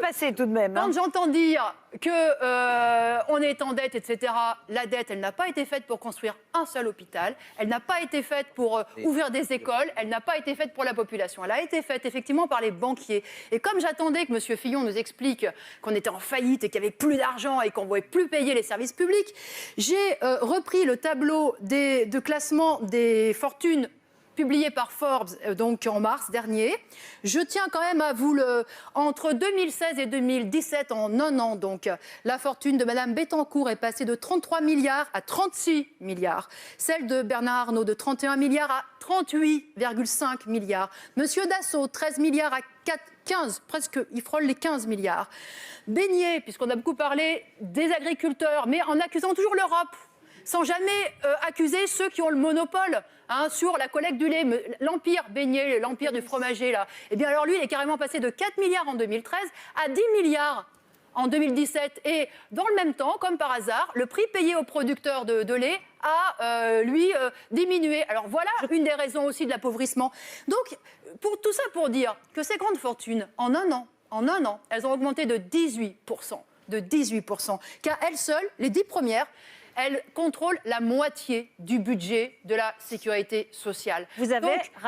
passé tout de même. Quand j'entends dire qu'on est en dette, etc., la dette, elle n'a pas été faite pour construire un seul hôpital, elle n'a pas été faite pour ouvrir des écoles, elle n'a pas été faite pour la population. Elle a été faite effectivement par les banquiers. Et comme j'attendais que M. Fillon nous explique qu'on était en faillite et qu'il n'y avait plus d'argent et qu'on ne pouvait plus payer les services publics, j'ai repris le tableau de classement des fortunes publié par Forbes donc en mars dernier. Je tiens quand même à vous le... Entre 2016 et 2017, en un an, donc, la fortune de Mme Bettencourt est passée de 33 milliards à 36 milliards. Celle de Bernard Arnault de 31 milliards à 38,5 milliards. Monsieur Dassault, 13 milliards à 15, presque, il frôle les 15 milliards. Beignet, puisqu'on a beaucoup parlé des agriculteurs, mais en accusant toujours l'Europe, sans jamais accuser ceux qui ont le monopole sur la collecte du lait. L'empire Beignet, l'empire du fromager, là, eh bien alors lui, il est carrément passé de 4 milliards en 2013 à 10 milliards en 2017. Et dans le même temps, comme par hasard, le prix payé aux producteurs de lait a, diminué. Alors voilà une des raisons aussi de l'appauvrissement. Donc, tout ça pour dire que ces grandes fortunes, en un an, elles ont augmenté de 18%. De 18%. Car elles seules, les 10 premières, elles contrôlent la moitié du budget de la sécurité sociale. Vous avez